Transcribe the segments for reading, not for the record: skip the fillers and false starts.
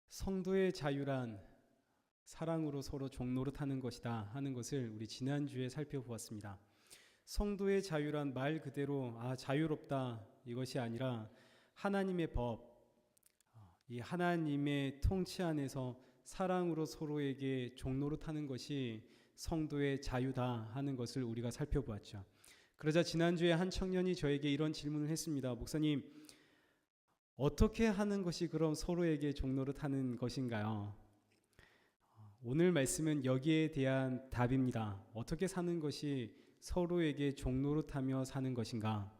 성도의 자유란 사랑으로 서로 종노릇하는 것이다 하는 것을 우리 지난주에 살펴보았습니다. 성도의 자유란 말 그대로 자유롭다 이것이 아니라 하나님의 법, 이 하나님의 통치 안에서 사랑으로 서로에게 종노릇하는 것이 성도의 자유다 하는 것을 우리가 살펴보았죠. 그러자 지난주에 한 청년이 저에게 이런 질문을 했습니다. 목사님, 어떻게 하는 것이 그럼 서로에게 종노릇하는 것인가요? 오늘 말씀은 여기에 대한 답입니다. 어떻게 사는 것이 서로에게 종노릇하며 사는 것인가?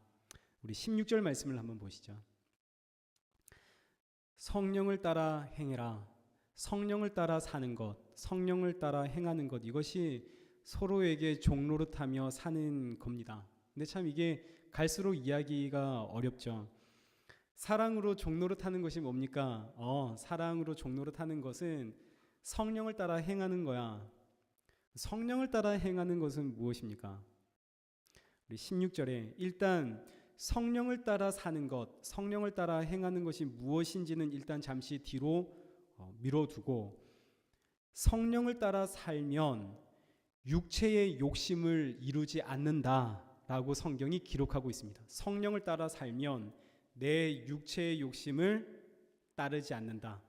우리 16절 말씀을 한번 보시죠. 성령을 따라 행해라. 성령을 따라 사는 것, 성령을 따라 행하는 것, 이것이 서로에게 종노릇하며 사는 겁니다. 근데 참 이게 갈수록 이야기가 어렵죠. 사랑으로 종노릇하는 것이 뭡니까? 사랑으로 종노릇하는 것은 성령을 따라 행하는 거야. 성령을 따라 행하는 것은 무엇입니까? 우리 16절에 일단 성령을 따라 사는 것, 성령을 따라 행하는 것이 무엇인지는 일단 잠시 뒤로 미뤄두고, 성령을 따라 살면 육체의 욕심을 이루지 않는다라고 성경이 기록하고 있습니다. 성령을 따라 살면 내 육체의 욕심을 따르지 않는다.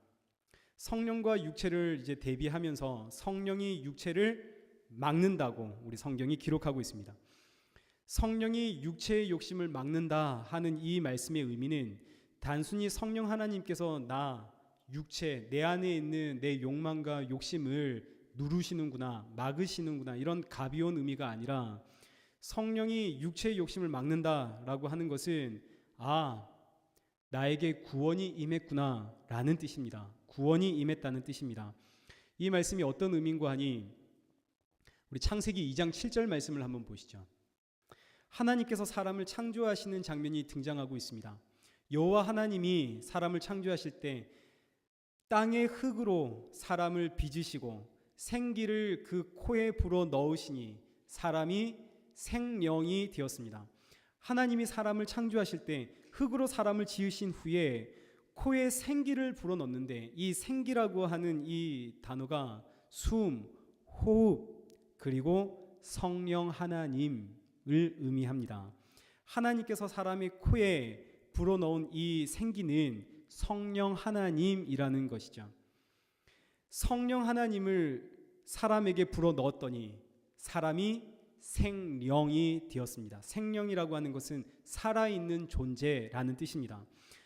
성령과 육체를 이제 대비하면서 성령이 육체를 막는다고 우리 성경이 기록하고 있습니다. 성령이 육체의 욕심을 막는다 하는 이 말씀의 의미는 단순히 성령 하나님께서 육체, 내 안에 있는 내 욕망과 욕심을 누르시는구나, 막으시는구나, 이런 가벼운 의미가 아니라, 성령이 육체의 욕심을 막는다라고 하는 것은 나에게 구원이 임했구나 라는 뜻입니다. 구원이 임했다는 뜻입니다. 이 말씀이 어떤 의미인가 하니 우리 창세기 2장 7절 말씀을 한번 보시죠. 하나님께서 사람을 창조하시는 장면이 등장하고 있습니다. 여호와 하나님이 사람을 창조하실 때 땅의 흙으로 사람을 빚으시고 생기를 그 코에 불어 넣으시니 사람이 생명이 되었습니다. 하나님이 사람을 창조하실 때 흙으로 사람을 지으신 후에 코에 생기를 불어넣는데, 이 생기라고 하는 이 단어가 숨, 호흡, 그리고 성령 하나님을 의미합니다. 하나님께서 사람의 코에 불어넣은 이 생기는 성령 하나님이라는 것이죠. 성령 하나님을 사람에게 불어넣었더니 사람이 생령이 되었습니다. 생령이라고 하는 것은 살아있는 존재라는 뜻입니다.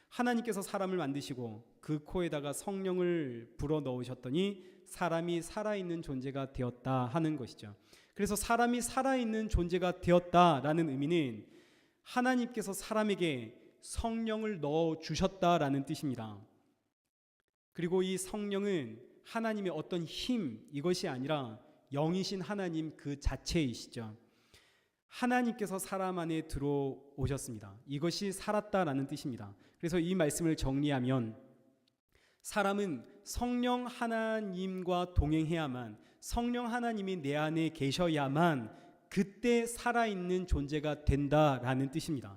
하나님께서 사람을 만드시고 그 코에다가 성령을 불어넣으셨더니 사람이 살아있는 존재가 되었다 하는 것이죠. 그래서 사람이 살아있는 존재가 되었다라는 의미는 하나님께서 사람에게 성령을 넣어주셨다라는 뜻입니다. 그리고 이 성령은 하나님의 어떤 힘, 이것이 아니라 영이신 하나님 그 자체이시죠. 하나님께서 사람 안에 들어오셨습니다. 이것이 살았다라는 뜻입니다. 그래서 이 말씀을 정리하면 사람은 성령 하나님과 동행해야만, 성령 하나님이 내 안에 계셔야만 그때 살아있는 존재가 된다라는 뜻입니다.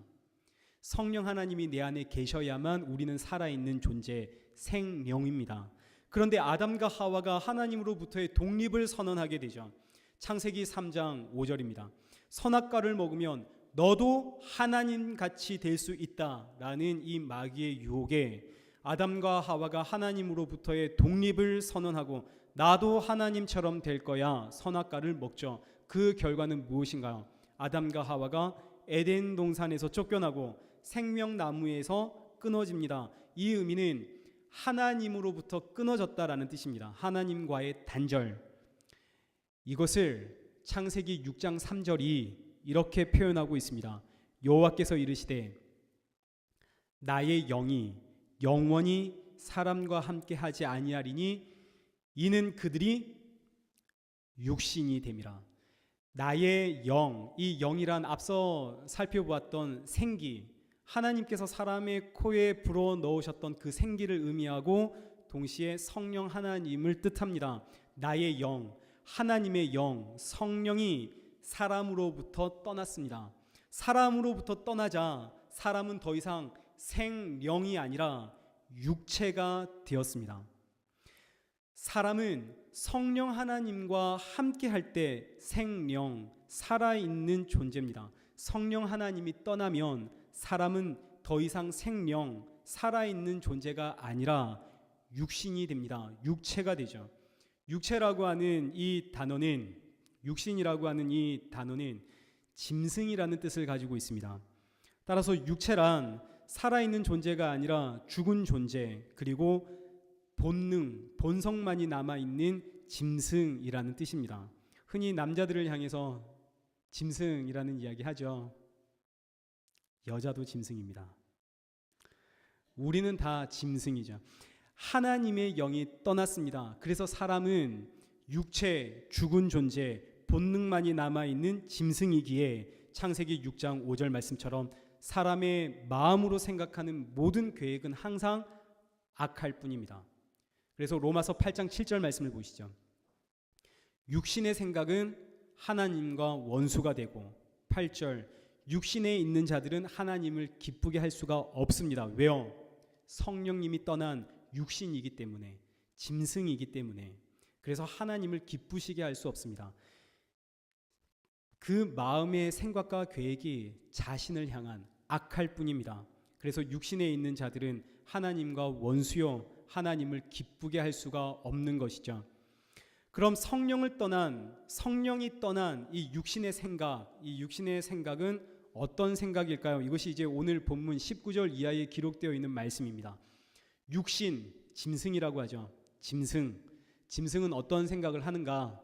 성령 하나님이 내 안에 계셔야만 우리는 살아있는 존재, 생명입니다. 그런데 아담과 하와가 하나님으로부터의 독립을 선언하게 되죠. 창세기 3장 5절입니다. 선악과를 먹으면 너도 하나님같이 될 수 있다라는 이 마귀의 유혹에 아담과 하와가 하나님으로부터의 독립을 선언하고 나도 하나님처럼 될 거야, 선악과를 먹죠. 그 결과는 무엇인가요? 아담과 하와가 에덴 동산에서 쫓겨나고 생명나무에서 끊어집니다. 이 의미는 하나님으로부터 끊어졌다라는 뜻입니다. 하나님과의 단절. 이것을 창세기 6장 3절이 이렇게 표현하고 있습니다. 여호와께서 이르시되 나의 영이 영원히 사람과 함께 하지 아니하리니 이는 그들이 육신이 됨이라. 나의 영, 이 영이란 앞서 살펴보았던 생기, 하나님께서 사람의 코에 불어 넣으셨던 그 생기를 의미하고 동시에 성령 하나님을 뜻합니다. 나의 영, 하나님의 영, 성령이 사람으로부터 떠났습니다. 사람으로부터 떠나자 사람은 더 이상 생령이 아니라 육체가 되었습니다. 사람은 성령 하나님과 함께 할 때 생령, 살아있는 존재입니다. 성령 하나님이 떠나면 사람은 더 이상 생령, 살아있는 존재가 아니라 육신이 됩니다. 육체가 되죠. 육체라고 하는 이 단어는, 육신이라고 하는 이 단어는 짐승이라는 뜻을 가지고 있습니다. 따라서 육체란 살아있는 존재가 아니라 죽은 존재, 그리고 본능, 본성만이 남아있는 짐승이라는 뜻입니다. 흔히 남자들을 향해서 짐승이라는 이야기 하죠. 여자도 짐승입니다. 우리는 다 짐승이죠. 하나님의 영이 떠났습니다. 그래서 사람은 육체, 죽은 존재, 본능만이 남아있는 짐승이기에 창세기 6장 5절 말씀처럼 사람의 마음으로 생각하는 모든 계획은 항상 악할 뿐입니다. 그래서 로마서 8장 7절 말씀을 보시죠. 육신의 생각은 하나님과 원수가 되고, 8절 육신에 있는 자들은 하나님을 기쁘게 할 수가 없습니다. 왜요? 성령님이 떠난 육신이기 때문에, 짐승이기 때문에. 그래서 하나님을 기쁘시게 할 수 없습니다. 그 마음의 생각과 계획이 자신을 향한 악할 뿐입니다. 그래서 육신에 있는 자들은 하나님과 원수요, 하나님을 기쁘게 할 수가 없는 것이죠. 그럼 성령이 떠난 이 육신의 생각, 이 육신의 생각은 어떤 생각일까요? 이것이 이제 오늘 본문 19절 이하에 기록되어 있는 말씀입니다. 육신, 짐승이라고 하죠. 짐승은 어떤 생각을 하는가?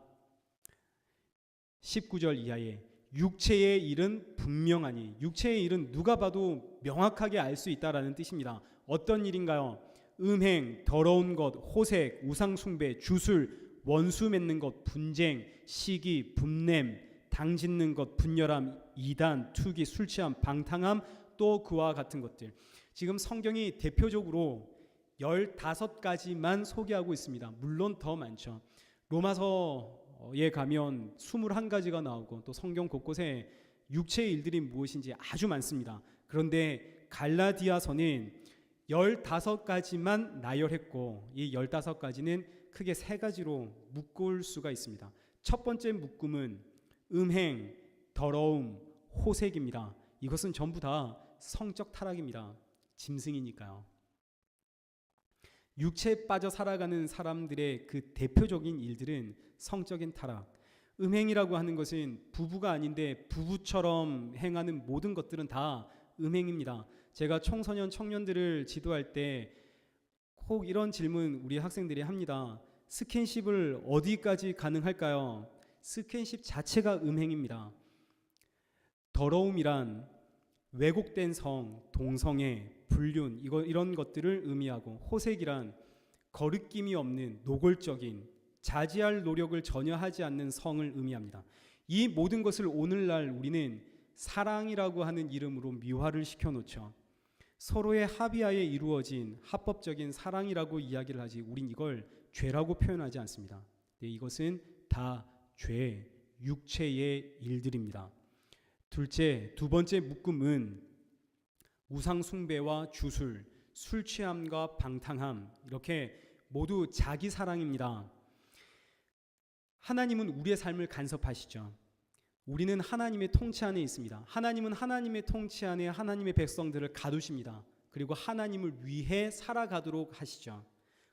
19절 이하에 육체의 일은 분명하니, 육체의 일은 누가 봐도 명확하게 알 수 있다라는 뜻입니다. 어떤 일인가요? 음행, 더러운 것, 호색, 우상숭배, 주술, 원수 맺는 것, 분쟁, 시기, 분냄, 당짓는 것, 분열함, 이단, 투기, 술취함, 방탕함, 또 그와 같은 것들. 지금 성경이 대표적으로 15가지만 소개하고 있습니다. 물론 더 많죠. 로마서에 가면 21가지가 나오고, 또 성경 곳곳에 육체의 일들이 무엇인지 아주 많습니다. 그런데 갈라디아서는 15가지만 나열했고, 이 15가지는 크게 3가지로 묶을 수가 있습니다. 첫 번째 묶음은 음행, 더러움, 호색입니다. 이것은 전부 다 성적 타락입니다. 짐승이니까요. 육체에 빠져 살아가는 사람들의 그 대표적인 일들은 성적인 타락. 음행이라고 하는 것은 부부가 아닌데 부부처럼 행하는 모든 것들은 다 음행입니다. 제가 청소년 청년들을 지도할 때 꼭 이런 질문 우리 학생들이 합니다. 스킨십을 어디까지 가능할까요? 스킨십 자체가 음행입니다. 더러움이란 왜곡된 성, 동성애, 불륜, 이런 것들을 의미하고, 호색이란 거리낌이 없는 노골적인, 자지할 노력을 전혀 하지 않는 성을 의미합니다. 이 모든 것을 오늘날 우리는 사랑이라고 하는 이름으로 미화를 시켜놓죠. 서로의 합의하에 이루어진 합법적인 사랑이라고 이야기를 하지, 우린 이걸 죄라고 표현하지 않습니다. 이것은 다 죄, 육체의 일들입니다. 두 번째 묶음은 우상숭배와 주술, 술취함과 방탕함, 이렇게 모두 자기 사랑입니다. 하나님은 우리의 삶을 간섭하시죠. 우리는 하나님의 통치 안에 있습니다. 하나님은 하나님의 통치 안에 하나님의 백성들을 가두십니다. 그리고 하나님을 위해 살아가도록 하시죠.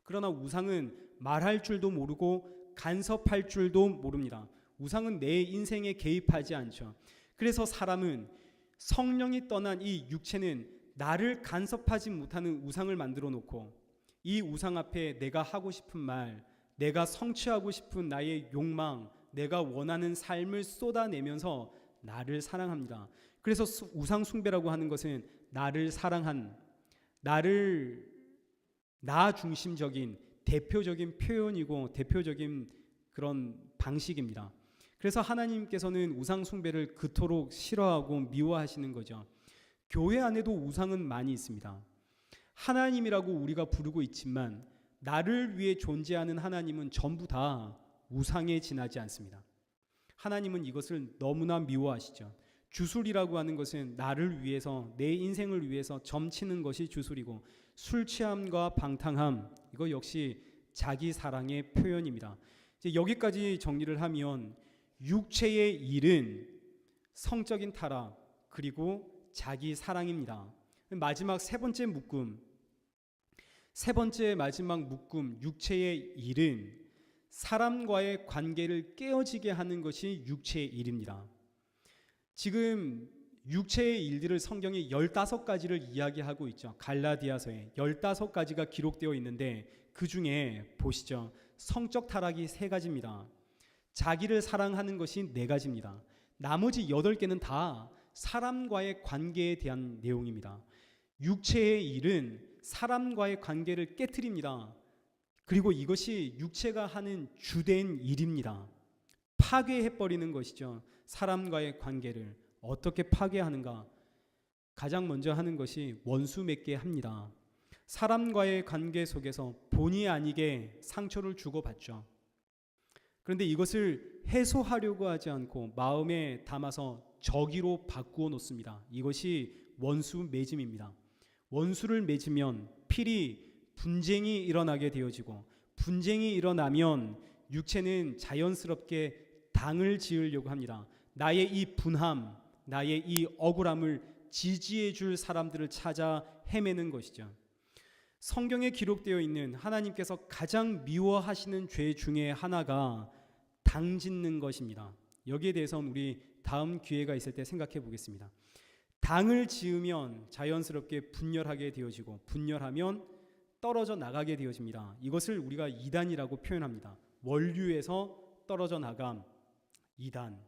그러나 우상은 말할 줄도 모르고 간섭할 줄도 모릅니다. 우상은 내 인생에 개입하지 않죠. 그래서 사람은 성령이 떠난 이 육체는 나를 간섭하지 못하는 우상을 만들어 놓고, 이 우상 앞에 내가 하고 싶은 말, 내가 성취하고 싶은 나의 욕망, 내가 원하는 삶을 쏟아내면서 나를 사랑합니다. 그래서 우상 숭배라고 하는 것은 나를 사랑한, 나 중심적인 대표적인 표현이고 대표적인 그런 방식입니다. 그래서 하나님께서는 우상 숭배를 그토록 싫어하고 미워하시는 거죠. 교회 안에도 우상은 많이 있습니다. 하나님이라고 우리가 부르고 있지만 나를 위해 존재하는 하나님은 전부 다 우상에 지나지 않습니다. 하나님은 이것을 너무나 미워하시죠. 주술이라고 하는 것은 나를 위해서, 내 인생을 위해서 점치는 것이 주술이고, 술 취함과 방탕함, 이거 역시 자기 사랑의 표현입니다. 이제 여기까지 정리를 하면 육체의 일은 성적인 타락 그리고 자기 사랑입니다. 마지막 세 번째 묶음, 세 번째 마지막 묶음, 육체의 일은 사람과의 관계를 깨어지게 하는 것이 육체의 일입니다. 지금 육체의 일들을 성경이 15가지를 이야기하고 있죠. 갈라디아서에 15가지가 기록되어 있는데 그 중에 보시죠. 성적 타락이 3가지입니다. 자기를 사랑하는 것이 4가지입니다. 나머지 8개는 다 사람과의 관계에 대한 내용입니다. 육체의 일은 사람과의 관계를 깨트립니다. 그리고 이것이 육체가 하는 주된 일입니다. 파괴해버리는 것이죠. 사람과의 관계를 어떻게 파괴하는가? 가장 먼저 하는 것이 원수 맺게 합니다. 사람과의 관계 속에서 본의 아니게 상처를 주고받죠. 그런데 이것을 해소하려고 하지 않고 마음에 담아서 저기로 바꾸어 놓습니다. 이것이 원수 맺음입니다. 원수를 맺으면 필히 분쟁이 일어나게 되어지고, 분쟁이 일어나면 육체는 자연스럽게 당을 지으려고 합니다. 나의 이 분함, 나의 이 억울함을 지지해 줄 사람들을 찾아 헤매는 것이죠. 성경에 기록되어 있는 하나님께서 가장 미워하시는 죄 중에 하나가 당 짓는 것입니다. 여기에 대해서는 우리 다음 기회가 있을 때 생각해 보겠습니다. 당을 지으면 자연스럽게 분열하게 되어지고, 분열하면 떨어져 나가게 되어집니다. 이것을 우리가 이단이라고 표현합니다. 원류에서 떨어져 나감, 이단.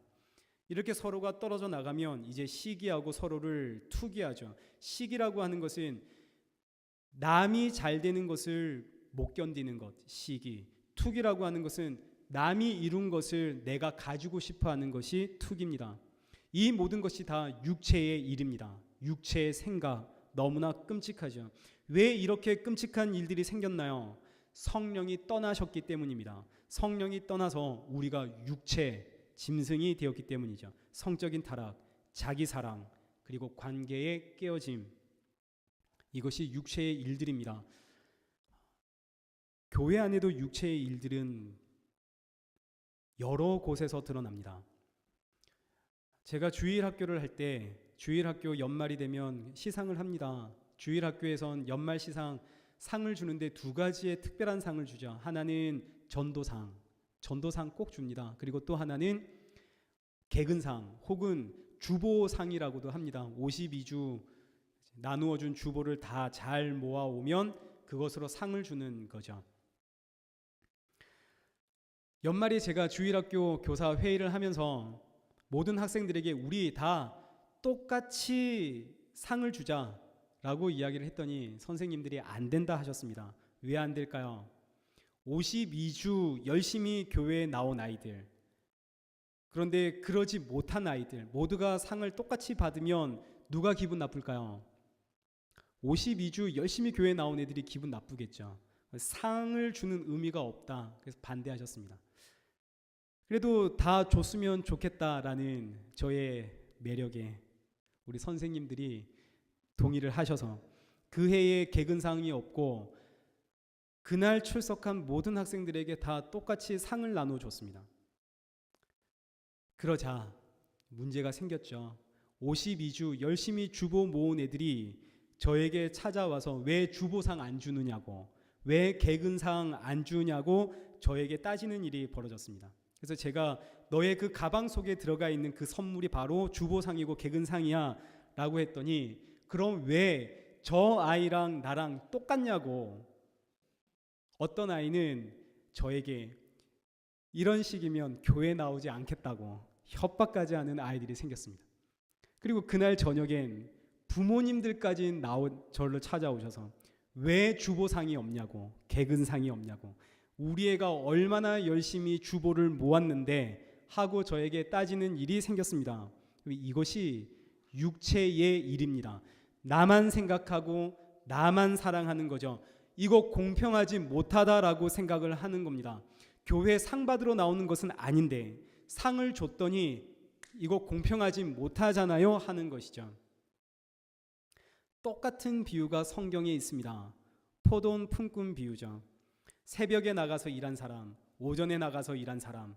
이렇게 서로가 떨어져 나가면 이제 시기하고 서로를 투기하죠. 시기라고 하는 것은 남이 잘 되는 것을 못 견디는 것, 시기. 투기라고 하는 것은 남이 이룬 것을 내가 가지고 싶어 하는 것이 투기입니다. 이 모든 것이 다 육체의 일입니다. 육체의 생각, 너무나 끔찍하죠. 왜 이렇게 끔찍한 일들이 생겼나요? 성령이 떠나셨기 때문입니다. 성령이 떠나서 우리가 육체, 짐승이 되었기 때문이죠. 성적인 타락, 자기 사랑, 그리고 관계의 깨어짐, 이것이 육체의 일들입니다. 교회 안에도 육체의 일들은 여러 곳에서 드러납니다. 제가 주일학교를 할 때 주일학교 연말이 되면 시상을 합니다. 주일학교에선 연말 시상 상을 주는데 2가지의 특별한 상을 주죠. 하나는 전도상, 전도상 꼭 줍니다. 그리고 또 하나는 개근상 혹은 주보상이라고도 합니다. 52주 나누어 준 주보를 다 잘 모아오면 그것으로 상을 주는 거죠. 연말에 제가 주일학교 교사 회의를 하면서 모든 학생들에게 우리 다 똑같이 상을 주자라고 이야기를 했더니 선생님들이 안 된다 하셨습니다. 왜 안 될까요? 52주 열심히 교회에 나온 아이들, 그런데 그러지 못한 아이들 모두가 상을 똑같이 받으면 누가 기분 나쁠까요? 52주 열심히 교회에 나온 애들이 기분 나쁘겠죠. 상을 주는 의미가 없다. 그래서 반대하셨습니다. 그래도 다 줬으면 좋겠다라는 저의 매력에 우리 선생님들이 동의를 하셔서 그 해에 개근상이 없고 그날 출석한 모든 학생들에게 다 똑같이 상을 나눠줬습니다. 그러자 문제가 생겼죠. 52주 열심히 주보 모은 애들이 저에게 찾아와서 왜 주보상 안 주느냐고, 왜 개근상 안 주냐고 저에게 따지는 일이 벌어졌습니다. 그래서 제가 너의 그 가방 속에 들어가 있는 그 선물이 바로 주보상이고 개근상이야 라고 했더니 그럼 왜 저 아이랑 나랑 똑같냐고. 어떤 아이는 저에게 이런 식이면 교회 나오지 않겠다고 협박까지 하는 아이들이 생겼습니다. 그리고 그날 저녁엔 부모님들까지 저를 찾아오셔서 왜 주보상이 없냐고, 개근상이 없냐고, 우리 애가 얼마나 열심히 주보를 모았는데 하고 저에게 따지는 일이 생겼습니다. 이것이 육체의 일입니다. 나만 생각하고 나만 사랑하는 거죠. 이거 공평하지 못하다라고 생각을 하는 겁니다. 교회 상 받으러 나오는 것은 아닌데 상을 줬더니 이거 공평하지 못하잖아요 하는 것이죠. 똑같은 비유가 성경에 있습니다. 포도원 품꾼 비유죠. 새벽에 나가서 일한 사람, 오전에 나가서 일한 사람,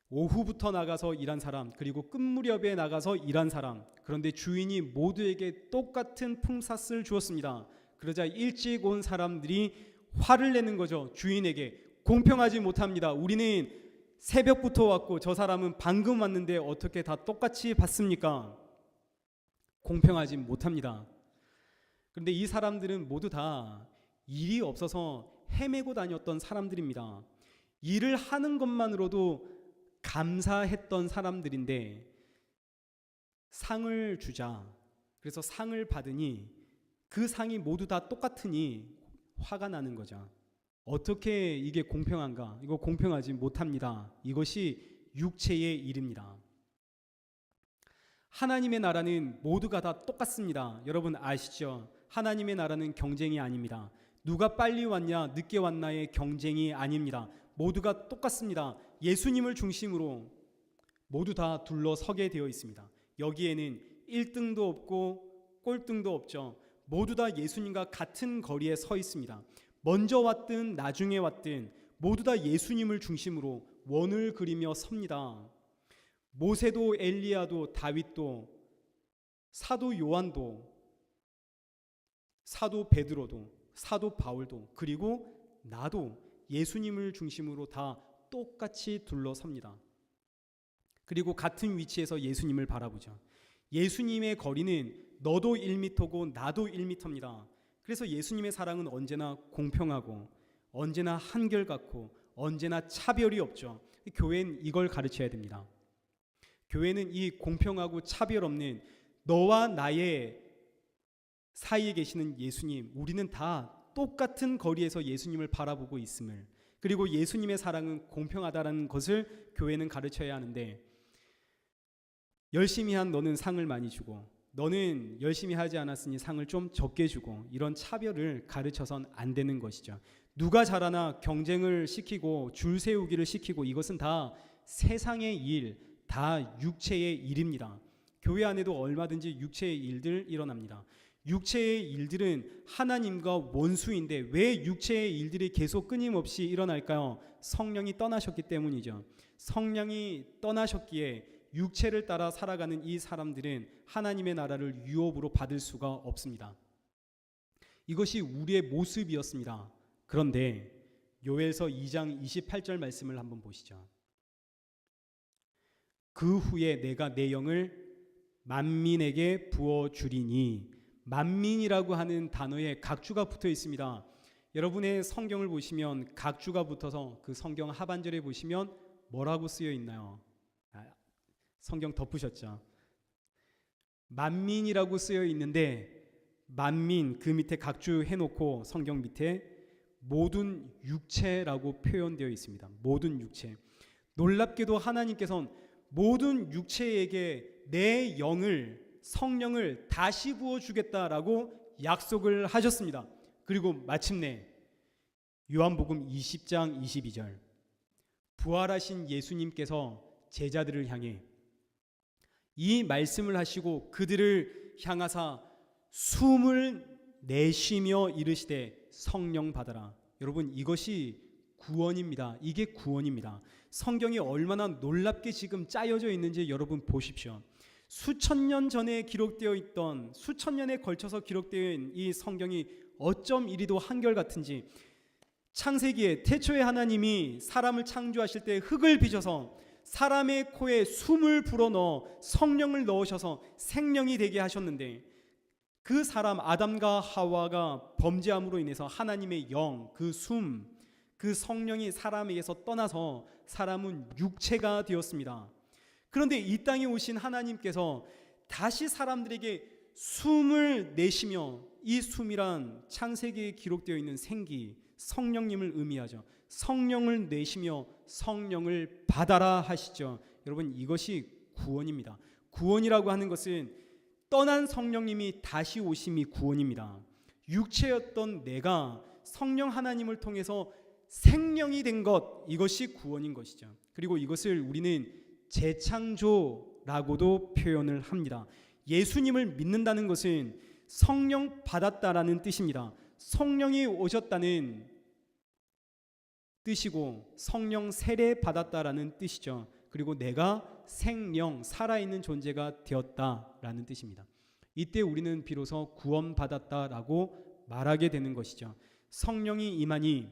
오후부터 나가서 일한 사람, 그리고 끝 무렵에 나가서 일한 사람. 그런데 주인이 모두에게 똑같은 품삯을 주었습니다. 그러자 일찍 온 사람들이 화를 내는 거죠. 주인에게 공평하지 못합니다. 우리는 새벽부터 왔고 저 사람은 방금 왔는데 어떻게 다 똑같이 받습니까? 공평하지 못합니다. 그런데 이 사람들은 모두 다 일이 없어서 헤매고 다녔던 사람들입니다. 일을 하는 것만으로도 감사했던 사람들인데 상을 주자. 그래서 상을 받으니 그 상이 모두 다 똑같으니 화가 나는 거죠. 어떻게 이게 공평한가? 이거 공평하지 못합니다. 이것이 육체의 일입니다. 하나님의 나라는 모두가 다 똑같습니다. 여러분 아시죠? 하나님의 나라는 경쟁이 아닙니다. 누가 빨리 왔냐 늦게 왔나의 경쟁이 아닙니다. 모두가 똑같습니다. 예수님을 중심으로 모두 다 둘러서게 되어 있습니다. 여기에는 1등도 없고 꼴등도 없죠. 모두 다 예수님과 같은 거리에 서 있습니다. 먼저 왔든 나중에 왔든 모두 다 예수님을 중심으로 원을 그리며 섭니다. 모세도 엘리야도 다윗도 사도 요한도 사도 베드로도 사도 바울도 그리고 나도 예수님을 중심으로 다 똑같이 둘러섭니다. 그리고 같은 위치에서 예수님을 바라보죠. 예수님의 거리는 너도 1m고 나도 1m입니다. 그래서 예수님의 사랑은 언제나 공평하고 언제나 한결같고 언제나 차별이 없죠. 교회는 이걸 가르쳐야 됩니다. 교회는 이 공평하고 차별 없는 너와 나의 사이에 계시는 예수님, 우리는 다 똑같은 거리에서 예수님을 바라보고 있음을, 그리고 예수님의 사랑은 공평하다라는 것을 교회는 가르쳐야 하는데, 열심히 한 너는 상을 많이 주고 너는 열심히 하지 않았으니 상을 좀 적게 주고, 이런 차별을 가르쳐선 안 되는 것이죠. 누가 잘하나 경쟁을 시키고 줄 세우기를 시키고, 이것은 다 세상의 일, 다 육체의 일입니다. 교회 안에도 얼마든지 육체의 일들 일어납니다. 육체의 일들은 하나님과 원수인데 왜 육체의 일들이 계속 끊임없이 일어날까요? 성령이 떠나셨기 때문이죠. 성령이 떠나셨기에 육체를 따라 살아가는 이 사람들은 하나님의 나라를 유업으로 받을 수가 없습니다. 이것이 우리의 모습이었습니다. 그런데 요엘서 2장 28절 말씀을 한번 보시죠. 그 후에 내가 내 영을 만민에게 부어주리니, 만민이라고 하는 단어에 각주가 붙어 있습니다. 여러분의 성경을 보시면 각주가 붙어서 그 성경 하반절에 보시면 뭐라고 쓰여 있나요? 성경 덮으셨죠? 만민이라고 쓰여 있는데, 만민 그 밑에 각주 해놓고 성경 밑에 모든 육체라고 표현되어 있습니다. 모든 육체. 놀랍게도 하나님께서는 모든 육체에게 내 영을, 성령을 다시 부어주겠다라고 약속을 하셨습니다. 그리고 마침내 요한복음 20장 22절, 부활하신 예수님께서 제자들을 향해 이 말씀을 하시고 그들을 향하사 숨을 내쉬며 이르시되 성령 받아라. 여러분, 이것이 구원입니다. 이게 구원입니다. 성경이 얼마나 놀랍게 지금 짜여져 있는지 여러분 보십시오. 수천 년 전에 기록되어 있던, 수천 년에 걸쳐서 기록되어 있는 이 성경이 어쩜 이리도 한결같은지, 창세기에 태초에 하나님이 사람을 창조하실 때 흙을 빚어서 사람의 코에 숨을 불어넣어 성령을 넣으셔서 생명이 되게 하셨는데, 그 사람 아담과 하와가 범죄함으로 인해서 하나님의 영, 그 숨, 그 성령이 사람에게서 떠나서 사람은 육체가 되었습니다. 그런데 이 땅에 오신 하나님께서 다시 사람들에게 숨을 내쉬며, 이 숨이란 창세기에 기록되어 있는 생기, 성령님을 의미하죠. 성령을 내쉬며 성령을 받아라 하시죠. 여러분, 이것이 구원입니다. 구원이라고 하는 것은 떠난 성령님이 다시 오심이 구원입니다. 육체였던 내가 성령 하나님을 통해서 생명이 된 것, 이것이 구원인 것이죠. 그리고 이것을 우리는 재창조라고도 표현을 합니다. 예수님을 믿는다는 것은 성령 받았다라는 뜻입니다. 성령이 오셨다는 뜻이고 성령 세례 받았다라는 뜻이죠. 그리고 내가 생명 살아있는 존재가 되었다라는 뜻입니다. 이때 우리는 비로소 구원받았다라고 말하게 되는 것이죠. 성령이 임하니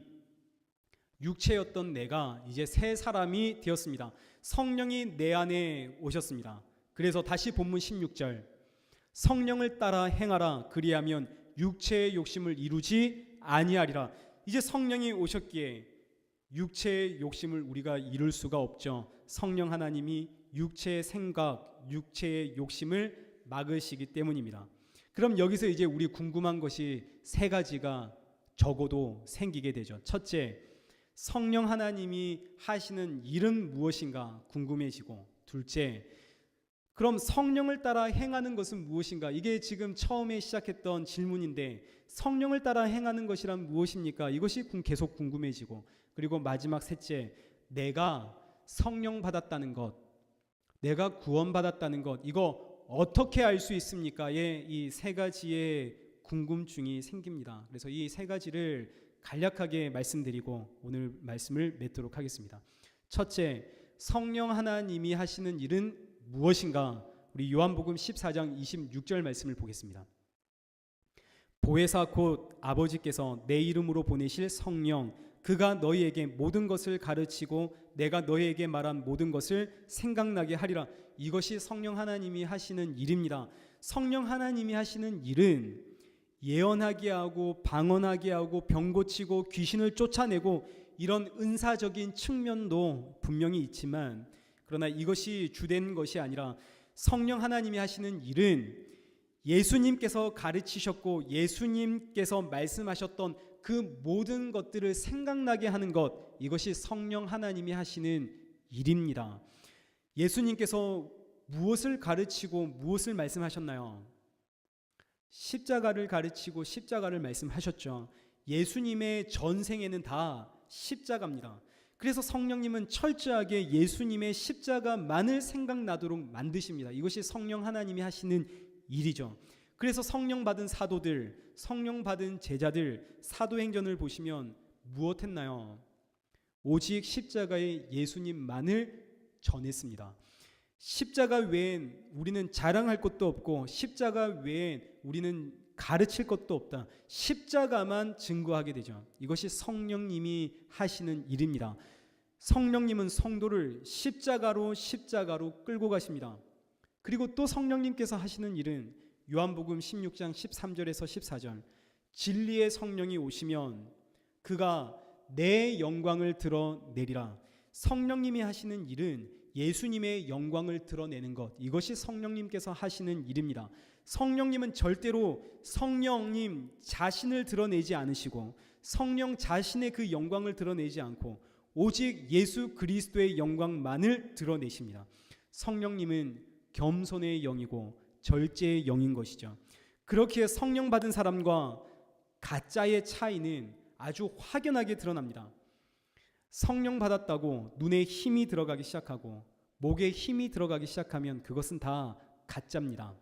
육체였던 내가 이제 새 사람이 되었습니다. 성령이 내 안에 오셨습니다. 그래서 다시 본문 16절, 성령을 따라 행하라 그리하면 육체의 욕심을 이루지 아니하리라. 이제 성령이 오셨기에 육체의 욕심을 우리가 이룰 수가 없죠. 성령 하나님이 육체의 생각, 육체의 욕심을 막으시기 때문입니다. 그럼 여기서 이제 우리 궁금한 것이 세 가지가 적어도 생기게 되죠. 첫째, 성령 하나님이 하시는 일은 무엇인가 궁금해지고, 둘째, 그럼 성령을 따라 행하는 것은 무엇인가? 이게 지금 처음에 시작했던 질문인데 성령을 따라 행하는 것이란 무엇입니까? 이것이 계속 궁금해지고, 그리고 마지막 셋째, 내가 성령 받았다는 것, 내가 구원받았다는 것, 이거 어떻게 알 수 있습니까?의 이 세 가지의 궁금증이 생깁니다. 그래서 이 세 가지를 간략하게 말씀드리고 오늘 말씀을 맺도록 하겠습니다. 첫째, 성령 하나님이 하시는 일은 무엇인가? 우리 요한복음 14장 26절 말씀을 보겠습니다. 보혜사 곧 아버지께서 내 이름으로 보내실 성령, 그가 너희에게 모든 것을 가르치고 내가 너희에게 말한 모든 것을 생각나게 하리라. 이것이 성령 하나님이 하시는 일입니다. 성령 하나님이 하시는 일은 예언하게 하고 방언하게 하고 병 고치고 귀신을 쫓아내고 이런 은사적인 측면도 분명히 있지만, 그러나 이것이 주된 것이 아니라 성령 하나님이 하시는 일은 예수님께서 가르치셨고 예수님께서 말씀하셨던 그 모든 것들을 생각나게 하는 것, 이것이 성령 하나님이 하시는 일입니다. 예수님께서 무엇을 가르치고 무엇을 말씀하셨나요? 십자가를 가르치고 십자가를 말씀하셨죠. 예수님의 전생에는 다 십자가입니다. 그래서 성령님은 철저하게 예수님의 십자가만을 생각나도록 만드십니다. 이것이 성령 하나님이 하시는 일이죠. 그래서 성령 받은 사도들, 성령 받은 제자들, 사도행전을 보시면 무엇 했나요? 오직 십자가의 예수님만을 전했습니다. 십자가 외엔 우리는 자랑할 것도 없고 십자가 외엔 우리는 가르칠 것도 없다. 십자가만 증거하게 되죠. 이것이 성령님이 하시는 일입니다. 성령님은 성도를 십자가로 끌고 가십니다. 그리고 또 성령님께서 하시는 일은 요한복음 16장 13절에서 14절, 진리의 성령이 오시면 그가 내 영광을 드러내리라. 성령님이 하시는 일은 예수님의 영광을 드러내는 것, 이것이 성령님께서 하시는 일입니다. 성령님은 절대로 성령님 자신을 드러내지 않으시고 성령 자신의 그 영광을 드러내지 않고 오직 예수 그리스도의 영광만을 드러내십니다. 성령님은 겸손의 영이고 절제의 영인 것이죠. 그렇게 성령 받은 사람과 가짜의 차이는 아주 확연하게 드러납니다. 성령 받았다고 눈에 힘이 들어가기 시작하고 목에 힘이 들어가기 시작하면 그것은 다 가짜입니다.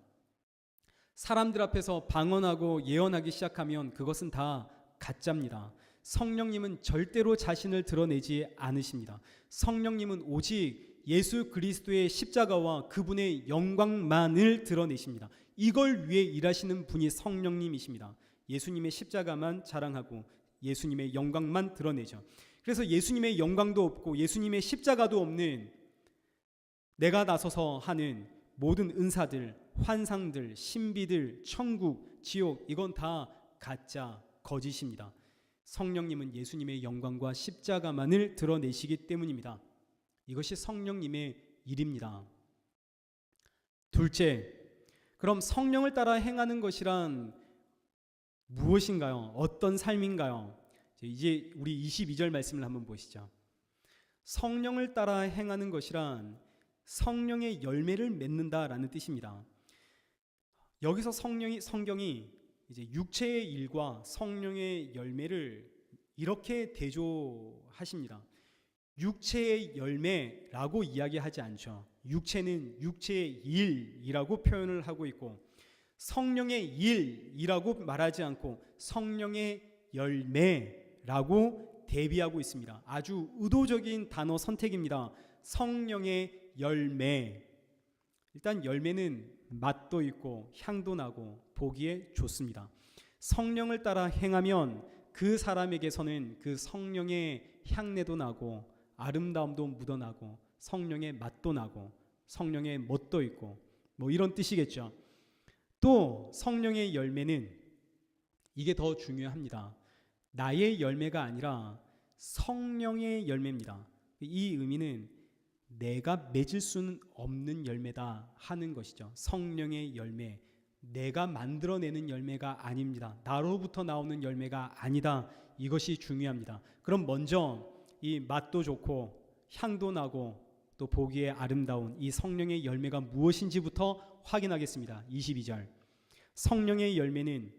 사람들 앞에서 방언하고 예언하기 시작하면 그것은 다 가짜입니다. 성령님은 절대로 자신을 드러내지 않으십니다. 성령님은 오직 예수 그리스도의 십자가와 그분의 영광만을 드러내십니다. 이걸 위해 일하시는 분이 성령님이십니다. 예수님의 십자가만 자랑하고 예수님의 영광만 드러내죠. 그래서 예수님의 영광도 없고 예수님의 십자가도 없는 내가 나서서 하는 모든 은사들, 환상들, 신비들, 천국, 지옥, 이건 다 가짜, 거짓입니다. 성령님은 예수님의 영광과 십자가만을 드러내시기 때문입니다. 이것이 성령님의 일입니다. 둘째, 그럼 성령을 따라 행하는 것이란 무엇인가요? 어떤 삶인가요? 이제 우리 22절 말씀을 한번 보시죠. 성령을 따라 행하는 것이란 성령의 열매를 맺는다라는 뜻입니다. 여기서 성경이 이제 육체의 일과 성령의 열매를 이렇게 대조하십니다. 육체의 열매라고 이야기하지 않죠. 육체는 육체의 일이라고 표현을 하고 있고 성령의 일이라고 말하지 않고 성령의 열매라고 대비하고 있습니다. 아주 의도적인 단어 선택입니다. 성령의 열매. 일단 열매는 맛도 있고 향도 나고 보기에 좋습니다. 성령을 따라 행하면 그 사람에게서는 그 성령의 향내도 나고 아름다움도 묻어나고 성령의 맛도 나고 성령의 멋도 있고 뭐 이런 뜻이겠죠. 또 성령의 열매는 이게 더 중요합니다. 나의 열매가 아니라 성령의 열매입니다. 이 의미는 내가 맺을 수는 없는 열매다 하는 것이죠. 성령의 열매, 내가 만들어내는 열매가 아닙니다. 나로부터 나오는 열매가 아니다. 이것이 중요합니다. 그럼 먼저 이 맛도 좋고 향도 나고 또 보기에 아름다운 이 성령의 열매가 무엇인지부터 확인하겠습니다. 22절. 성령의 열매는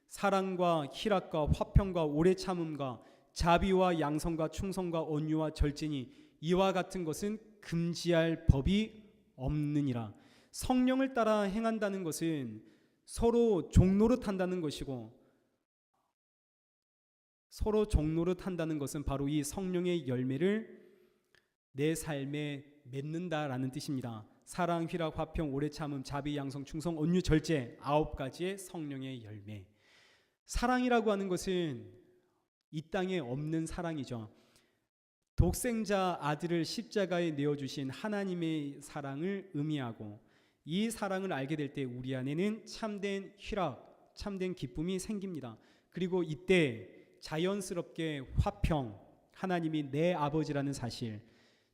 사랑과 희락과 화평과 오래 참음과 자비와 양성과 충성과 온유와 절제니 이와 같은 것은 금지할 법이 없느니라. 성령을 따라 행한다는 것은 서로 종노릇한다는 것이고, 서로 종노릇한다는 것은 바로 이 성령의 열매를 내 삶에 맺는다라는 뜻입니다. 사랑, 희락, 화평, 오래 참음, 자비, 양성, 충성, 온유, 절제 9가지의 성령의 열매. 사랑이라고 하는 것은 이 땅에 없는 사랑이죠. 독생자 아들을 십자가에 내어주신 하나님의 사랑을 의미하고, 이 사랑을 알게 될 때 우리 안에는 참된 희락, 참된 기쁨이 생깁니다. 그리고 이때 자연스럽게 화평, 하나님이 내 아버지라는 사실,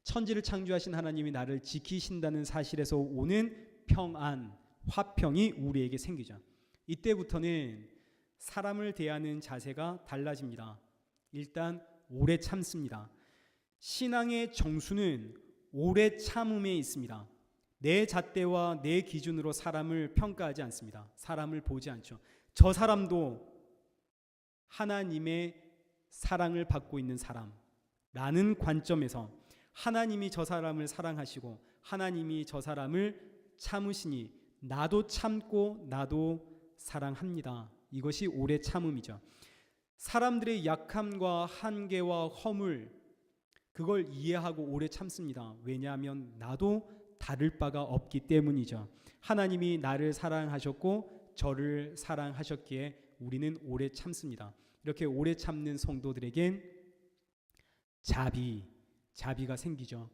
천지를 창조하신 하나님이 나를 지키신다는 사실에서 오는 평안, 화평이 우리에게 생기죠. 이때부터는 사람을 대하는 자세가 달라집니다. 일단 오래 참습니다. 신앙의 정수는 오래 참음에 있습니다. 내 잣대와 내 기준으로 사람을 평가하지 않습니다. 사람을 보지 않죠. 저 사람도 하나님의 사랑을 받고 있는 사람라는 관점에서 하나님이 저 사람을 사랑하시고 하나님이 저 사람을 참으시니 나도 참고 나도 사랑합니다. 이것이 오래 참음이죠. 사람들의 약함과 한계와 허물, 그걸 이해하고 오래 참습니다. 왜냐하면 나도 다를 바가 없기 때문이죠. 하나님이 나를 사랑하셨고 저를 사랑하셨기에 우리는 오래 참습니다. 이렇게 오래 참는 성도들에겐 자비가 생기죠.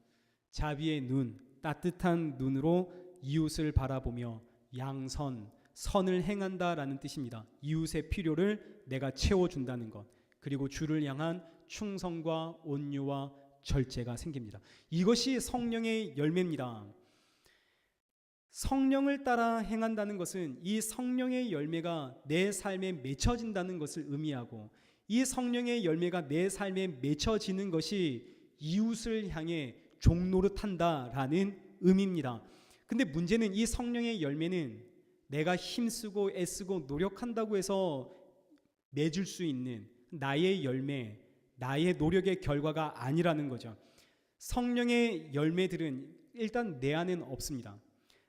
자비의 눈, 따뜻한 눈으로 이웃을 바라보며 양선, 선을 행한다라는 뜻입니다. 이웃의 필요를 내가 채워준다는 것, 그리고 주를 향한 충성과 온유와 절제가 생깁니다. 이것이 성령의 열매입니다. 성령을 따라 행한다는 것은 이 성령의 열매가 내 삶에 맺혀진다는 것을 의미하고, 이 성령의 열매가 내 삶에 맺혀지는 것이 이웃을 향해 종노릇한다라는 의미입니다. 근데 문제는 이 성령의 열매는 내가 힘쓰고 애쓰고 노력한다고 해서 맺을 수 있는 나의 열매, 나의 노력의 결과가 아니라는 거죠. 성령의 열매들은 일단 내 안에는 없습니다.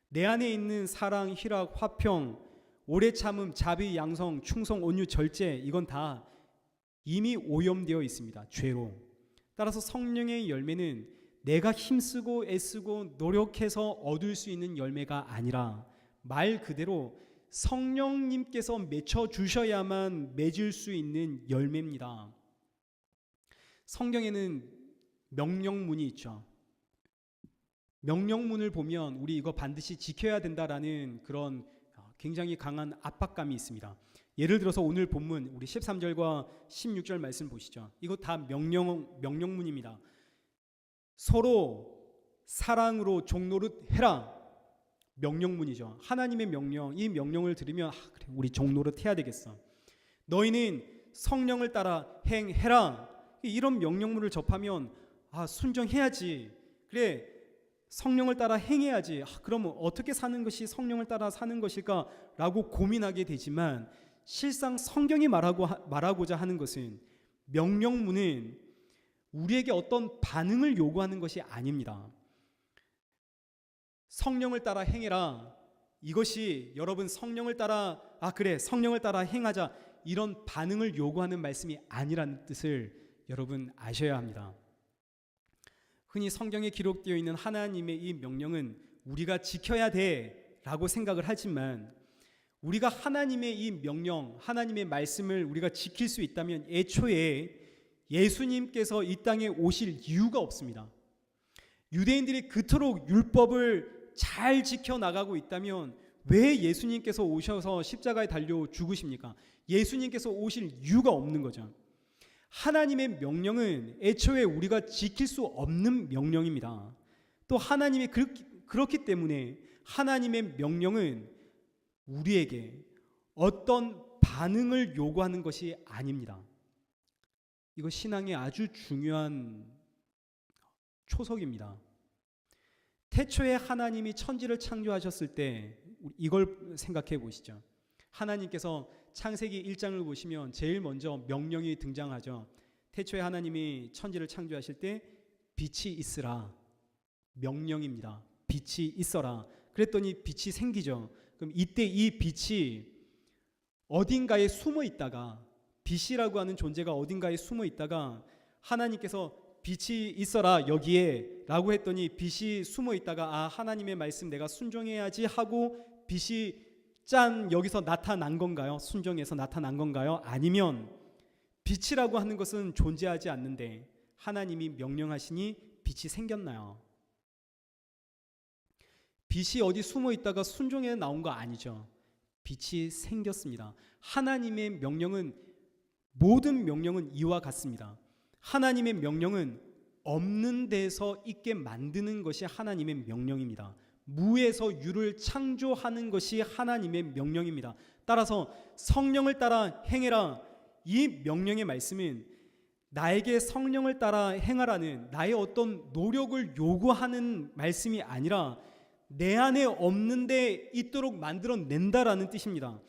내 안에 있는 사랑, 희락, 화평, 오래 참음, 자비, 양성, 충성, 온유, 절제, 이건 다 이미 오염되어 있습니다. 죄로. 따라서 성령의 열매는 내가 힘쓰고 애쓰고 노력해서 얻을 수 있는 열매가 아니라 말 그대로 성령님께서 맺혀주셔야만 맺을 수 있는 열매입니다. 성경에는 명령문이 있죠. 명령문을 보면 우리 이거 반드시 지켜야 된다라는 그런 굉장히 강한 압박감이 있습니다. 예를 들어서 오늘 본문 우리 13절과 16절 말씀 보시죠. 이거 다 명령문입니다. 서로 사랑으로 종노릇 해라. 명령문이죠. 하나님의 명령, 이 명령을 들으면 그래, 우리 종노릇 해야 되겠어. 너희는 성령을 따라 행해라. 이런 명령문을 접하면 순종해야지. 그래, 성령을 따라 행해야지. 그러면 어떻게 사는 것이 성령을 따라 사는 것일까라고 고민하게 되지만, 실상 성경이 말하고자 하는 것은, 명령문은 우리에게 어떤 반응을 요구하는 것이 아닙니다. 성령을 따라 행해라. 이것이 여러분 성령을 따라 그래 성령을 따라 행하자, 이런 반응을 요구하는 말씀이 아니라는 뜻을 여러분 아셔야 합니다. 흔히 성경에 기록되어 있는 하나님의 이 명령은 우리가 지켜야 돼라고 생각을 하지만 우리가 하나님의 이 명령, 하나님의 말씀을 우리가 지킬 수 있다면 애초에 예수님께서 이 땅에 오실 이유가 없습니다. 유대인들이 그토록 율법을 잘 지켜나가고 있다면 왜 예수님께서 오셔서 십자가에 달려 죽으십니까? 예수님께서 오실 이유가 없는 거죠. 하나님의 명령은 애초에 우리가 지킬 수 없는 명령입니다. 또 하나님이 그렇기 때문에 하나님의 명령은 우리에게 어떤 반응을 요구하는 것이 아닙니다. 이거 신앙의 아주 중요한 초석입니다. 태초에 하나님이 천지를 창조하셨을 때 이걸 생각해 보시죠. 하나님께서 창세기 1장을 보시면 제일 먼저 명령이 등장하죠. 태초에 하나님이 천지를 창조하실 때 빛이 있으라. 명령입니다. 빛이 있어라. 그랬더니 빛이 생기죠. 그럼 이때 이 빛이 어딘가에 숨어 있다가, 빛이라고 하는 존재가 어딘가에 숨어 있다가 하나님께서 빛이 있어라 여기에 라고 했더니 빛이 숨어 있다가 하나님의 말씀 내가 순종해야지 하고 빛이 짠 여기서 나타난 건가요? 순종해서 나타난 건가요? 아니면 빛이라고 하는 것은 존재하지 않는데 하나님이 명령하시니 빛이 생겼나요? 빛이 어디 숨어 있다가 순종해 나온 거 아니죠. 빛이 생겼습니다. 하나님의 명령은, 모든 명령은 이와 같습니다. 하나님의 명령은 없는 데서 있게 만드는 것이 하나님의 명령입니다. 무에서 유를 창조하는 것이 하나님의 명령입니다. 따라서 성령을 따라 행해라, 이 명령의 말씀은 나에게 성령을 따라 행하라는 나의 어떤 노력을 요구하는 말씀이 아니라 내 안에 없는데 있도록 만들어낸다라는 뜻입니다.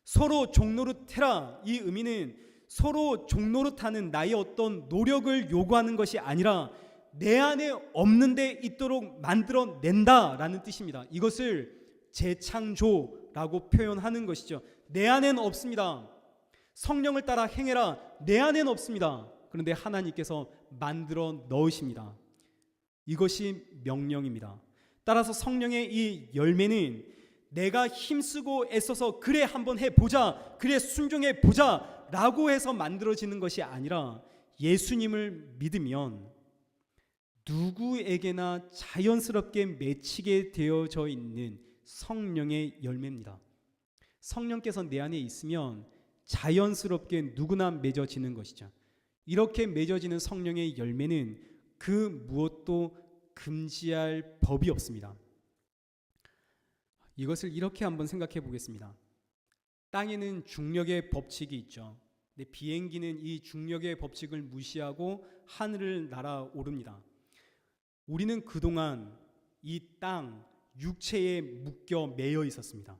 서로 종노릇해라, 이 의미는 서로 종노릇하는 나의 어떤 노력을 요구하는 것이 아니라 내 안에 없는데 있도록 만들어낸다라는 뜻입니다. 이것을 재창조라고 표현하는 것이죠. 내 안에는 없습니다. 성령을 따라 행해라, 내 안에는 없습니다. 그런데 하나님께서 만들어 넣으십니다. 이것이 명령입니다. 따라서 성령의 이 열매는 내가 힘쓰고 애써서 그래 한번 해보자, 그래 순종해보자 라고 해서 만들어지는 것이 아니라 예수님을 믿으면 누구에게나 자연스럽게 맺히게 되어져 있는 성령의 열매입니다. 성령께서 내 안에 있으면 자연스럽게 누구나 맺어지는 것이죠. 이렇게 맺어지는 성령의 열매는 그 무엇도 금지할 법이 없습니다. 이것을 이렇게 한번 생각해 보겠습니다. 땅에는 중력의 법칙이 있죠. 근데 비행기는 이 중력의 법칙을 무시하고 하늘을 날아오릅니다. 우리는 그동안 이 땅 육체에 묶여 매여 있었습니다.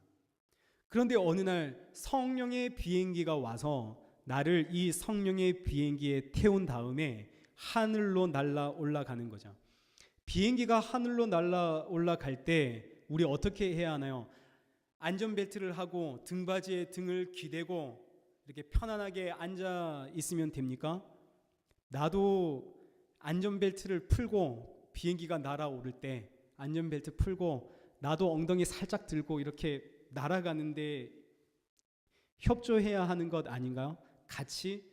그런데 어느 날 성령의 비행기가 와서 나를 이 성령의 비행기에 태운 다음에 하늘로 날아 올라가는 거죠. 비행기가 하늘로 날아 올라갈 때 우리 어떻게 해야 하나요? 안전벨트를 하고 등받이에 등을 기대고 이렇게 편안하게 앉아 있으면 됩니까? 나도 안전벨트를 풀고 비행기가 날아오를 때 안전벨트 풀고 나도 엉덩이 살짝 들고 이렇게 날아가는데 협조해야 하는 것 아닌가요? 같이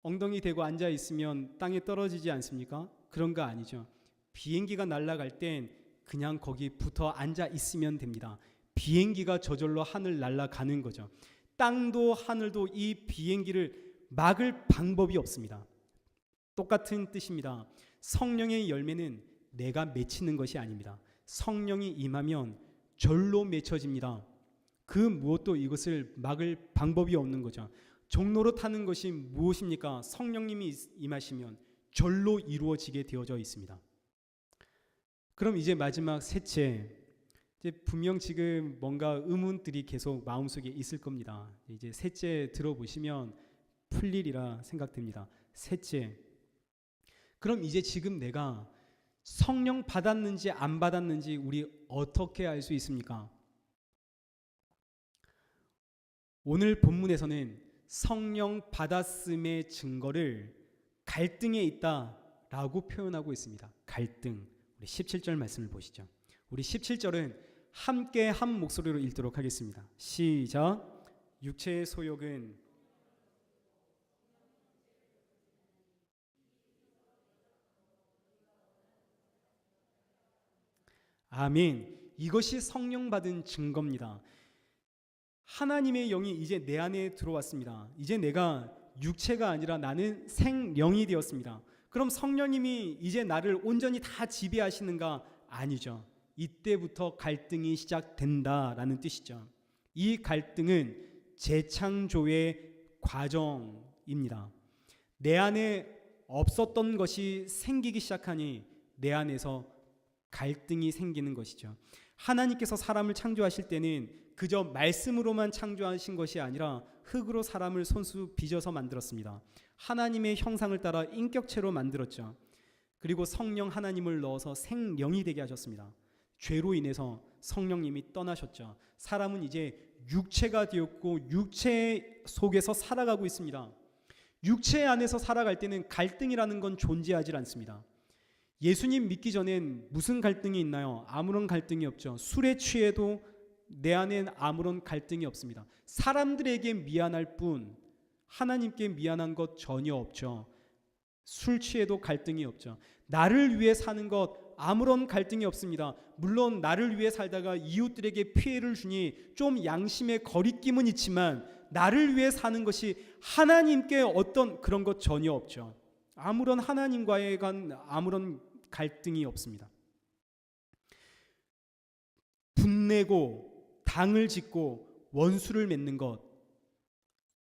엉덩이 대고 앉아 있으면 땅에 떨어지지 않습니까? 그런 거 아니죠. 비행기가 날아갈 땐 그냥 거기 붙어 앉아 있으면 됩니다. 비행기가 저절로 하늘 날아가는 거죠. 땅도 하늘도 이 비행기를 막을 방법이 없습니다. 똑같은 뜻입니다. 성령의 열매는 내가 맺히는 것이 아닙니다. 성령이 임하면 절로 맺혀집니다. 그 무엇도 이것을 막을 방법이 없는 거죠. 종노릇하는 것이 무엇입니까? 성령님이 임하시면 절로 이루어지게 되어져 있습니다. 그럼 이제 마지막 셋째, 이제 분명 지금 뭔가 의문들이 계속 마음속에 있을 겁니다. 이제 셋째 들어보시면 풀리리라 생각됩니다. 셋째, 그럼 이제 지금 내가 성령 받았는지 안 받았는지 우리 어떻게 알 수 있습니까? 오늘 본문에서는 성령 받았음의 증거를 갈등에 있다라고 표현하고 있습니다. 갈등. 우리 17절 말씀을 보시죠. 우리 17절은 함께 한 목소리로 읽도록 하겠습니다. 시작. 육체의 소욕은 아멘. 이것이 성령 받은 증거입니다. 하나님의 영이 이제 내 안에 들어왔습니다. 이제 내가 육체가 아니라 나는 생령이 되었습니다. 그럼 성령님이 이제 나를 온전히 다 지배하시는가? 아니죠. 이때부터 갈등이 시작된다라는 뜻이죠. 이 갈등은 재창조의 과정입니다. 내 안에 없었던 것이 생기기 시작하니 내 안에서 갈등이 생기는 것이죠. 하나님께서 사람을 창조하실 때는 그저 말씀으로만 창조하신 것이 아니라 흙으로 사람을 손수 빚어서 만들었습니다. 하나님의 형상을 따라 인격체로 만들었죠. 그리고 성령 하나님을 넣어서 생령이 되게 하셨습니다. 죄로 인해서 성령님이 떠나셨죠. 사람은 이제 육체가 되었고 육체 속에서 살아가고 있습니다. 육체 안에서 살아갈 때는 갈등이라는 건 존재하지 않습니다. 예수님 믿기 전엔 무슨 갈등이 있나요? 아무런 갈등이 없죠. 술에 취해도 내 안엔 아무런 갈등이 없습니다. 사람들에게 미안할 뿐 하나님께 미안한 것 전혀 없죠. 술 취해도 갈등이 없죠. 나를 위해 사는 것 아무런 갈등이 없습니다. 물론 나를 위해 살다가 이웃들에게 피해를 주니 좀 양심의 거리낌은 있지만 나를 위해 사는 것이 하나님께 어떤 그런 것 전혀 없죠. 아무런 하나님과의 아무런 갈등이 없습니다. 분내고 당을 짓고 원수를 맺는 것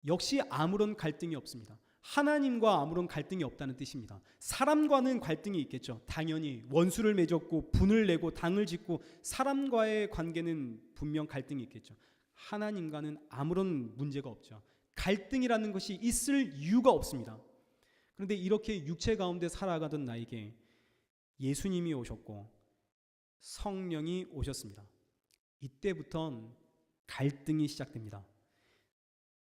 역시 아무런 갈등이 없습니다. 하나님과 아무런 갈등이 없다는 뜻입니다. 사람과는 갈등이 있겠죠. 당연히 원수를 맺었고 분을 내고 당을 짓고 사람과의 관계는 분명 갈등이 있겠죠. 하나님과는 아무런 문제가 없죠. 갈등이라는 것이 있을 이유가 없습니다. 그런데 이렇게 육체 가운데 살아가던 나에게 예수님이 오셨고 성령이 오셨습니다. 이때부터는 갈등이 시작됩니다.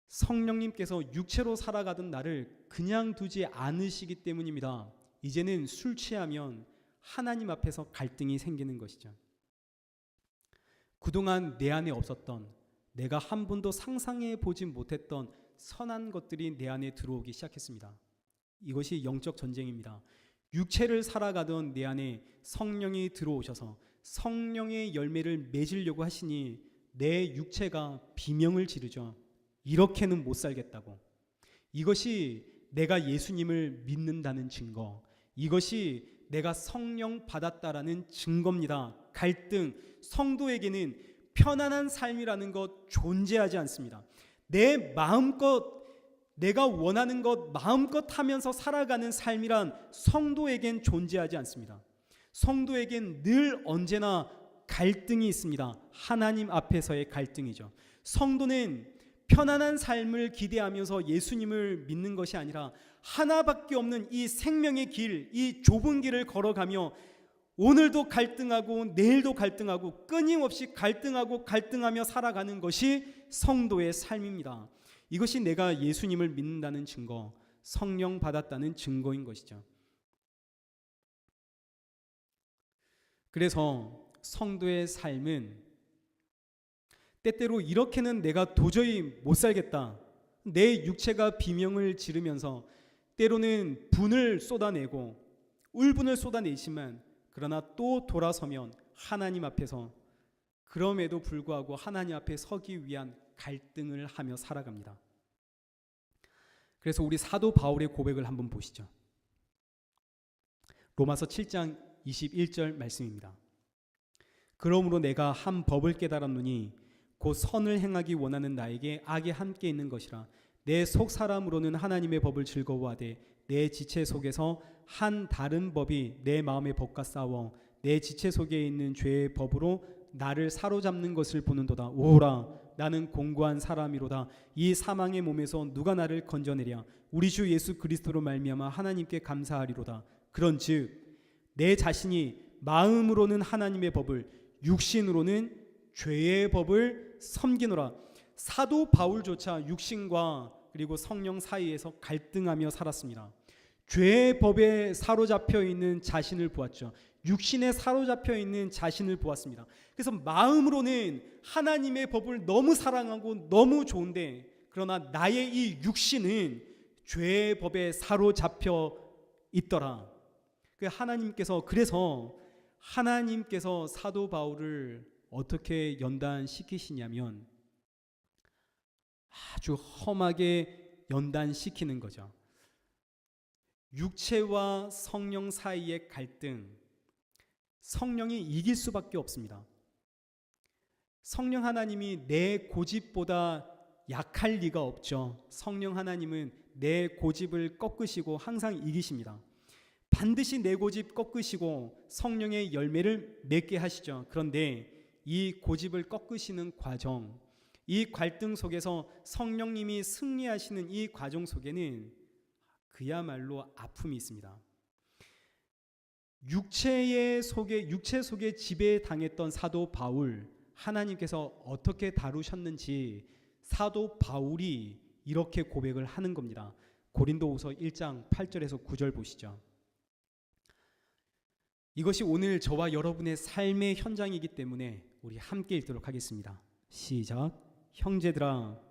성령님께서 육체로 살아가던 나를 그냥 두지 않으시기 때문입니다. 이제는 술 취하면 하나님 앞에서 갈등이 생기는 것이죠. 그동안 내 안에 없었던 내가 한 번도 상상해 보지 못했던 선한 것들이 내 안에 들어오기 시작했습니다. 이것이 영적 전쟁입니다. 육체를 살아가던 내 안에 성령이 들어오셔서 성령의 열매를 맺으려고 하시니 내 육체가 비명을 지르죠. 이렇게는 못 살겠다고. 이것이 내가 예수님을 믿는다는 증거, 이것이 내가 성령 받았다라는 증거입니다. 갈등, 성도에게는 편안한 삶이라는 것 존재하지 않습니다. 내 마음껏 내가 원하는 것 마음껏 하면서 살아가는 삶이란 성도에겐 존재하지 않습니다. 성도에겐 늘 언제나 갈등이 있습니다. 하나님 앞에서의 갈등이죠. 성도는 편안한 삶을 기대하면서 예수님을 믿는 것이 아니라 하나밖에 없는 이 생명의 길, 이 좁은 길을 걸어가며 오늘도 갈등하고 내일도 갈등하고 끊임없이 갈등하며 살아가는 것이 성도의 삶입니다. 이것이 내가 예수님을 믿는다는 증거, 성령 받았다는 증거인 것이죠. 그래서 성도의 삶은 때때로 이렇게는 내가 도저히 못 살겠다. 내 육체가 비명을 지르면서 때로는 분을 쏟아내고 울분을 쏟아내지만 그러나 또 돌아서면 하나님 앞에서 그럼에도 불구하고 하나님 앞에 서기 위한 갈등을 하며 살아갑니다. 그래서 우리 사도 바울의 고백을 한번 보시죠. 로마서 7장 21절 말씀입니다. 그러므로 내가 한 법을 깨달았노니 곧 선을 행하기 원하는 나에게 악이 함께 있는 것이라. 내 속 사람으로는 하나님의 법을 즐거워하되 내 지체 속에서 한 다른 법이 내 마음의 법과 싸워 내 지체 속에 있는 죄의 법으로 나를 사로잡는 것을 보는도다. 오라, 나는 공고한 사람이로다. 이 사망의 몸에서 누가 나를 건져내랴. 우리 주 예수 그리스도로 말미암아 하나님께 감사하리로다. 그런즉 내 자신이 마음으로는 하나님의 법을, 육신으로는 죄의 법을 섬기노라. 사도 바울조차 육신과 그리고 성령 사이에서 갈등하며 살았습니다. 죄의 법에 사로잡혀 있는 자신을 보았죠. 육신에 사로잡혀 있는 자신을 보았습니다. 그래서 마음으로는 하나님의 법을 너무 사랑하고 너무 좋은데, 그러나 나의 이 육신은 죄의 법에 사로잡혀 있더라. 그래서 하나님께서 사도 바울을 어떻게 연단시키시냐면 아주 험하게 연단시키는 거죠. 육체와 성령 사이의 갈등, 성령이 이길 수밖에 없습니다. 성령 하나님이 내 고집보다 약할 리가 없죠. 성령 하나님은 내 고집을 꺾으시고 항상 이기십니다. 반드시 내 고집 꺾으시고 성령의 열매를 맺게 하시죠. 그런데 이 고집을 꺾으시는 과정, 이 갈등 속에서 성령님이 승리하시는 이 과정 속에는 그야말로 아픔이 있습니다. 육체 속에 지배당했던 사도 바울, 하나님께서 어떻게 다루셨는지 사도 바울이 이렇게 고백을 하는 겁니다. 고린도후서 1장 8절에서 9절 보시죠. 이것이 오늘 저와 여러분의 삶의 현장이기 때문에 우리 함께 읽도록 하겠습니다. 시작. 형제들아,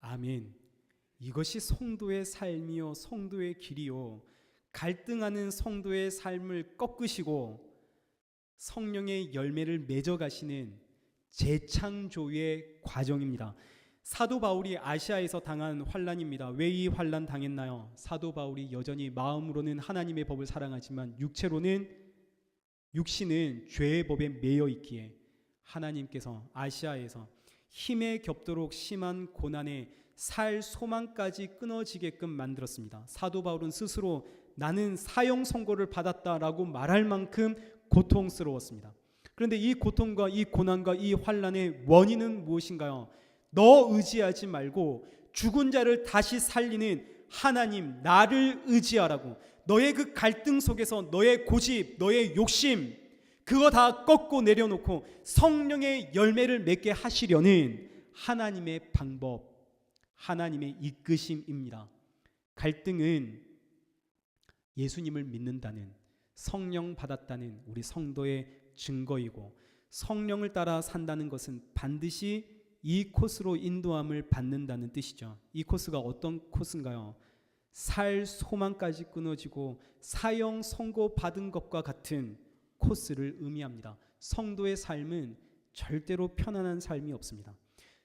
아멘. 이것이 성도의 삶이요 성도의 길이요, 갈등하는 성도의 삶을 꺾으시고 성령의 열매를 맺어가시는 재창조의 과정입니다. 사도 바울이 아시아에서 당한 환난입니다. 왜 이 환난 당했나요? 사도 바울이 여전히 마음으로는 하나님의 법을 사랑하지만 육신은 죄의 법에 매여 있기에 하나님께서 아시아에서 힘에 겹도록 심한 고난에 살 소망까지 끊어지게끔 만들었습니다. 사도 바울은 스스로 나는 사형 선고를 받았다라고 말할 만큼 고통스러웠습니다. 그런데 이 고통과 이 고난과 이 환난의 원인은 무엇인가요? 너 의지하지 말고 죽은 자를 다시 살리는 하나님, 나를 의지하라고. 너의 그 갈등 속에서 너의 고집, 너의 욕심, 그거 다 꺾고 내려놓고 성령의 열매를 맺게 하시려는 하나님의 방법, 하나님의 이끄심입니다. 갈등은 예수님을 믿는다는, 성령 받았다는 우리 성도의 증거이고, 성령을 따라 산다는 것은 반드시 이 코스로 인도함을 받는다는 뜻이죠. 이 코스가 어떤 코스인가요? 살 소망까지 끊어지고 사형 선고 받은 것과 같은 코스를 의미합니다. 성도의 삶은 절대로 편안한 삶이 없습니다.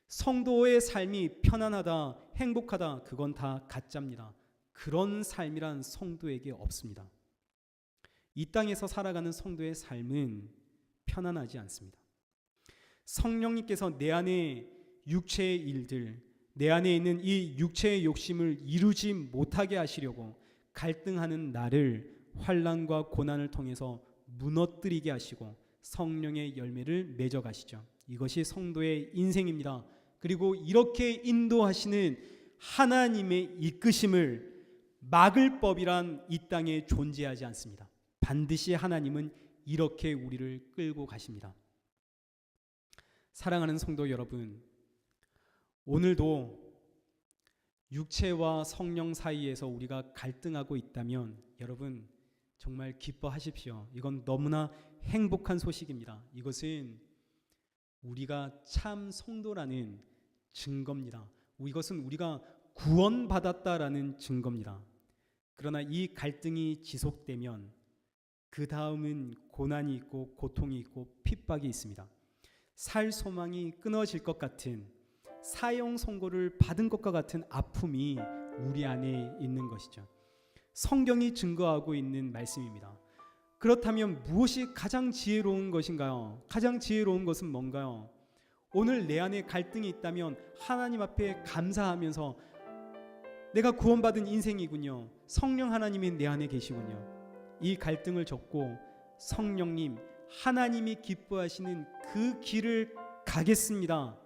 성도의 삶이 편안하다, 행복하다, 그건 다 가짜입니다. 그런 삶이란 성도에게 없습니다. 이 땅에서 살아가는 성도의 삶은 편안하지 않습니다. 성령님께서 내 안에 육체의 일들, 내 안에 있는 이 육체의 욕심을 이루지 못하게 하시려고 갈등하는 나를 환난과 고난을 통해서 무너뜨리게 하시고 성령의 열매를 맺어가시죠. 이것이 성도의 인생입니다. 그리고 이렇게 인도하시는 하나님의 이끄심을 막을 법이란 이 땅에 존재하지 않습니다. 반드시 하나님은 이렇게 우리를 끌고 가십니다. 사랑하는 성도 여러분, 오늘도 육체와 성령 사이에서 우리가 갈등하고 있다면 여러분 정말 기뻐하십시오. 이건 너무나 행복한 소식입니다. 이것은 우리가 참 성도라는 증거입니다. 이것은 우리가 구원받았다라는 증거입니다. 그러나 이 갈등이 지속되면 그 다음은 고난이 있고 고통이 있고 핍박이 있습니다. 살 소망이 끊어질 것 같은, 사형 선고를 받은 것과 같은 아픔이 우리 안에 있는 것이죠. 성경이 증거하고 있는 말씀입니다. 그렇다면 무엇이 가장 지혜로운 것인가요? 가장 지혜로운 것은 뭔가요? 오늘 내 안에 갈등이 있다면 하나님 앞에 감사하면서 내가 구원받은 인생이군요. 성령 하나님이 내 안에 계시군요. 이 갈등을 접고 성령님, 하나님이 기뻐하시는 그 길을 가겠습니다.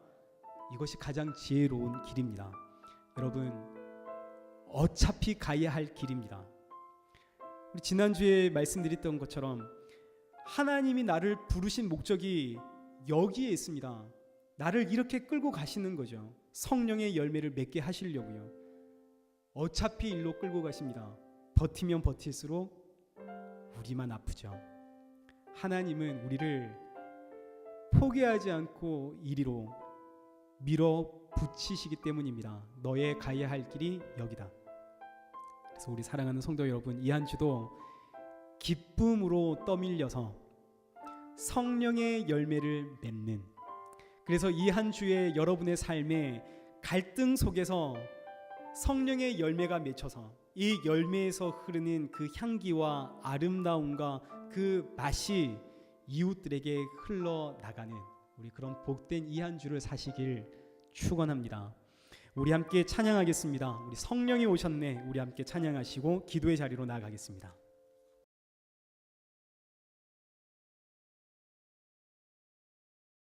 이것이 가장 지혜로운 길입니다. 여러분 어차피 가야 할 길입니다. 우리 지난주에 말씀드렸던 것처럼 하나님이 나를 부르신 목적이 여기에 있습니다. 나를 이렇게 끌고 가시는 거죠. 성령의 열매를 맺게 하시려고요. 어차피 일로 끌고 가십니다. 버티면 버틸수록 우리만 아프죠. 하나님은 우리를 포기하지 않고 이리로 밀어붙이시기 때문입니다. 너의 가야 할 길이 여기다. 그래서 우리 사랑하는 성도 여러분, 이 한 주도 기쁨으로 떠밀려서 성령의 열매를 맺는, 그래서 이 한 주에 여러분의 삶에 갈등 속에서 성령의 열매가 맺혀서 이 열매에서 흐르는 그 향기와 아름다움과 그 맛이 이웃들에게 흘러나가는 우리 그런 복된 이 한 주를 사시길 축원합니다. 우리 함께 찬양하겠습니다. 우리 성령이 오셨네. 우리 함께 찬양하시고 기도의 자리로 나아가겠습니다.